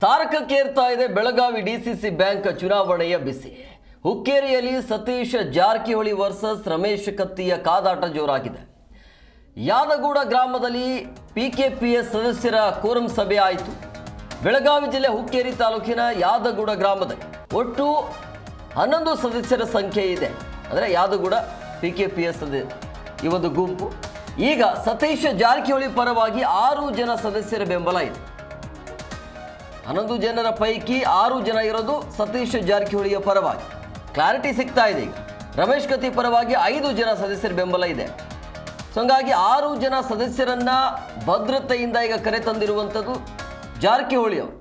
ತಾರಕಕ್ಕೇರ್ತಾ ಇದೆ Belagavi DCC bank ಚುನಾವಣೆಯ ಬಿಸಿ. ಹುಕ್ಕೇರಿಯಲ್ಲಿ Satish Jarkiholi versus Ramesh ಕತ್ತಿಯ ಕಾದಾಟ ಜೋರಾಗಿದೆ. ಯಾದಗೂಡ ಗ್ರಾಮದಲ್ಲಿ ಪಿಕೆಪಿಎಸ್ ಸದಸ್ಯರ ಕೋರಂ ಸಭೆ ಆಯಿತು. ಬೆಳಗಾವಿ ಜಿಲ್ಲೆ ಹುಕ್ಕೇರಿ ತಾಲೂಕಿನ ಯಾದಗೂಡ ಗ್ರಾಮದಲ್ಲಿ ಒಟ್ಟು 11 ಸದಸ್ಯರ ಸಂಖ್ಯೆ ಇದೆ. ಅಂದರೆ ಯಾದಗೂಡ ಪಿಕೆಪಿಎಸ್ ಈ ಒಂದು ಗುಂಪು. ಈಗ ಸತೀಶ್ ಜಾರಕಿಹೊಳಿ ಪರವಾಗಿ 6 ಜನ ಸದಸ್ಯರ ಬೆಂಬಲ ಇದೆ. 11 ಜನರ ಪೈಕಿ 6 ಜನ ಇರೋದು ಸತೀಶ್ ಜಾರಕಿಹೊಳಿಯ ಪರವಾಗಿ. ಕ್ಲಾರಿಟಿ ಸಿಗ್ತಾ ಇದೆ. ಈಗ ರಮೇಶ್ ಕತ್ತಿ ಪರವಾಗಿ 5 ಜನ ಸದಸ್ಯರ ಬೆಂಬಲ ಇದೆ. ಸೊ ಹಂಗಾಗಿ 6 ಜನ ಸದಸ್ಯರನ್ನ ಭದ್ರತೆಯಿಂದ ಈಗ ಕರೆ ತಂದಿರುವಂಥದ್ದು ಜಾರಕಿಹೊಳಿ ಅವರು.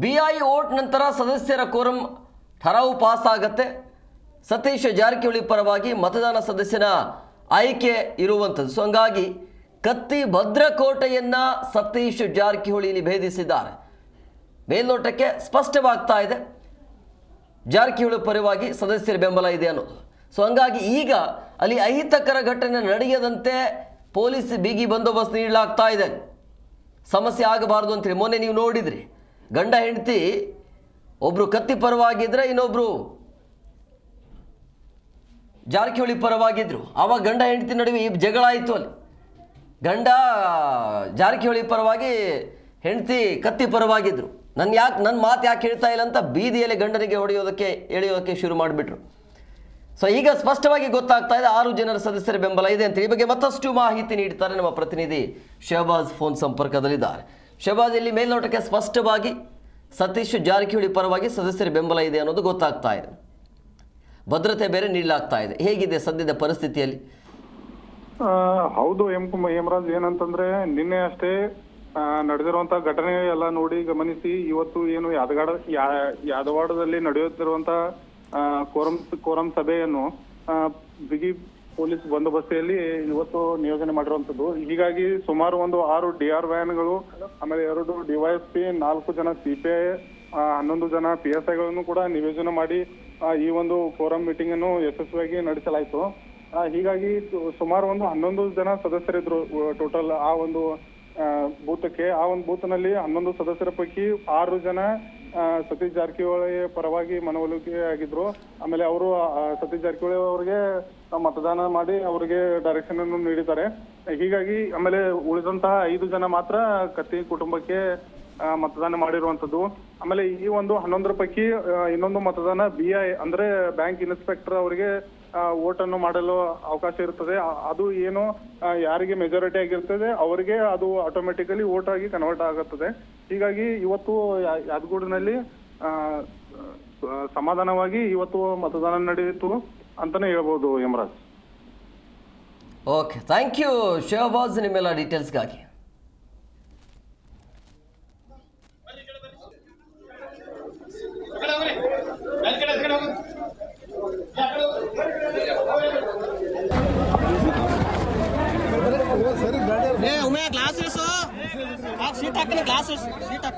BI ವೋಟ್ ನಂತರ ಸದಸ್ಯರ ಕೋರಂ ಠರಾವು ಪಾಸ್ ಆಗತ್ತೆ. ಸತೀಶ್ ಜಾರಕಿಹೊಳಿ ಪರವಾಗಿ ಮತದಾನ ಸದಸ್ಯನ ಆಯ್ಕೆ ಇರುವಂಥದ್ದು. ಸೊ ಹಂಗಾಗಿ ಕತ್ತಿ ಭದ್ರಕೋಟೆಯನ್ನ ಸತೀಶ್ ಜಾರಕಿಹೊಳಿ ಇಲ್ಲಿ ಭೇದಿಸಿದ್ದಾರೆ. ಮೇಲ್ನೋಟಕ್ಕೆ ಸ್ಪಷ್ಟವಾಗ್ತಾ ಇದೆ ಜಾರಕಿಹೊಳಿ ಪರವಾಗಿ ಸದಸ್ಯರ ಬೆಂಬಲ ಇದೆ ಅನ್ನೋದು. ಸೊ ಹಂಗಾಗಿ ಈಗ ಅಲ್ಲಿ ಅಹಿತಕರ ಘಟನೆ ನಡೆಯದಂತೆ ಪೊಲೀಸ್ ಬಿಗಿ ಬಂದೋಬಸ್ತ್ ನೀಡಲಾಗ್ತಾ ಇದೆ. ಸಮಸ್ಯೆ ಆಗಬಾರ್ದು ಅಂತೇಳಿ ಮೊನ್ನೆ ನೀವು ನೋಡಿದ್ರಿ, ಗಂಡ ಹೆಂಡತಿ ಒಬ್ರು ಕತ್ತಿ ಪರವಾಗಿದ್ರೆ ಇನ್ನೊಬ್ರು ಜಾರಕಿಹೊಳಿ ಪರವಾಗಿದ್ರು. ಆವಾಗ ಗಂಡ ಹೆಂಡತಿ ನಡುವೆ ಈ ಜಗಳ ಆಯಿತು. ಅಲ್ಲಿ ಗಂಡ ಜಾರಕಿಹೊಳಿ ಪರವಾಗಿ, ಹೆಂಡತಿ ಕತ್ತಿ ಪರವಾಗಿದ್ರು. ನನ್ನ ಮಾತು ಯಾಕೆ ಹೇಳ್ತಾ ಇಲ್ಲ ಅಂತ ಬೀದಿಯಲ್ಲಿ ಗಂಡನಿಗೆ ಎಳೆಯೋದಕ್ಕೆ ಶುರು ಮಾಡಿಬಿಟ್ರು. ಸೊ ಈಗ ಸ್ಪಷ್ಟವಾಗಿ ಗೊತ್ತಾಗ್ತಾ ಇದೆ 6 ಜನರ ಸದಸ್ಯರ ಬೆಂಬಲ ಇದೆ ಅಂತ. ಈ ಬಗ್ಗೆ ಮತ್ತಷ್ಟು ಮಾಹಿತಿ ನೀಡ್ತಾರೆ ನಮ್ಮ ಪ್ರತಿನಿಧಿ ಶಹಬಾಜ್ ಫೋನ್ ಸಂಪರ್ಕದಲ್ಲಿದ್ದಾರೆ. ಶಹಬಾಜ್, ಇಲ್ಲಿ ಮೇಲ್ನೋಟಕ್ಕೆ ಸ್ಪಷ್ಟವಾಗಿ ಸತೀಶ್ ಜಾರಕಿಹೊಳಿ ಪರವಾಗಿ ಸದಸ್ಯರ ಬೆಂಬಲ ಇದೆ ಅನ್ನೋದು ಗೊತ್ತಾಗ್ತಾ ಇದೆ. ಭದ್ರತೆ ಬೇರೆ ನೀಡಲಾಗ್ತಾ ಇದೆ. ಹೇಗಿದೆ ಸದ್ಯದ ಪರಿಸ್ಥಿತಿಯಲ್ಲಿ? ಹೌದು ಹೇಮರಾಜ್, ಏನಂತಂದ್ರೆ ನಿನ್ನೆ ಅಷ್ಟೇ ನಡೆದಿರುವಂತ ಘಟನೆ ಎಲ್ಲ ನೋಡಿ ಗಮನಿಸಿ ಇವತ್ತು ಏನು ಯಾದವಾಡದಲ್ಲಿ ನಡೆಯುತ್ತಿರುವಂತ ಕೋರಂ ಸಭೆಯನ್ನು ಬಿಗಿ ಪೊಲೀಸ್ ಬಂದೋಬಸ್ತಿಯಲ್ಲಿ ಇವತ್ತು ನಿಯೋಜನೆ ಮಾಡಿರುವಂತದ್ದು. ಹೀಗಾಗಿ ಸುಮಾರು ಒಂದು 6 DR ವ್ಯಾನ್ಗಳು, ಆಮೇಲೆ 2 DYSP, 4 ಜನ CPI, 11 ಜನ PSIಗಳನ್ನು ಕೂಡ ನಿಯೋಜನೆ ಮಾಡಿ ಈ ಒಂದು ಫೋರಂ ಮೀಟಿಂಗ್ ಅನ್ನು ಯಶಸ್ವಿಯಾಗಿ ನಡೆಸಲಾಯಿತು. ಹೀಗಾಗಿ ಸುಮಾರು ಒಂದು 11 ಜನ ಸದಸ್ಯರಿದ್ರು ಟೋಟಲ್ ಆ ಒಂದು ಬೂತ್ಗೆ. ಆ ಒಂದು ಬೂತ್ನಲ್ಲಿ 11 ಸದಸ್ಯರ ಪೈಕಿ 6 ಜನ ಸತೀಶ್ ಜಾರಕಿಹೊಳಿ ಪರವಾಗಿ ಮನವೊಲಿಕೆ ಆಗಿದ್ರು. ಆಮೇಲೆ ಅವರು ಸತೀಶ್ ಜಾರಕಿಹೊಳಿ ಅವರಿಗೆ ಮತದಾನ ಮಾಡಿ ಅವರಿಗೆ ಡೈರೆಕ್ಷನ್ ಅನ್ನು ನೀಡಿದ್ದಾರೆ. ಹೀಗಾಗಿ ಆಮೇಲೆ ಉಳಿದಂತಹ 5 ಜನ ಮಾತ್ರ ಕತ್ತಿ ಕುಟುಂಬಕ್ಕೆ ಮತದಾನ ಮಾಡಿರುವಂತದ್ದು. ಆಮೇಲೆ ಈ ಒಂದು 11 ಪೈಕಿ ಇನ್ನೊಂದು ಮತದಾನ BI ಅಂದ್ರೆ ಬ್ಯಾಂಕ್ ಇನ್ಸ್ಪೆಕ್ಟರ್ ಅವರಿಗೆ ವೋಟ್ ಅನ್ನು ಮಾಡಲು ಅವಕಾಶ ಇರ್ತದೆ. ಅದು ಏನು ಯಾರಿಗೆ ಮೆಜಾರಿಟಿ ಆಗಿರ್ತದೆ ಅವರಿಗೆ ಅದು ಆಟೋಮೆಟಿಕಲಿ ವೋಟ್ ಆಗಿ ಕನ್ವರ್ಟ್ ಆಗುತ್ತದೆ. ಹೀಗಾಗಿ ಇವತ್ತು ಯಾದಗೂಡಿನಲ್ಲಿ ಸಮಾಧಾನವಾಗಿ ಇವತ್ತು ಮತದಾನ ನಡೆಯಿತು ಅಂತಾನೆ ಹೇಳ್ಬೋದು Hemraj. Okay, thank you Shahbaz ನಿಮ್ಮೆಲ್ಲ ಡೀಟೇಲ್ಸ್ಗಾಗಿ. ग्लास सीट हाकने ग्लास सीट हाक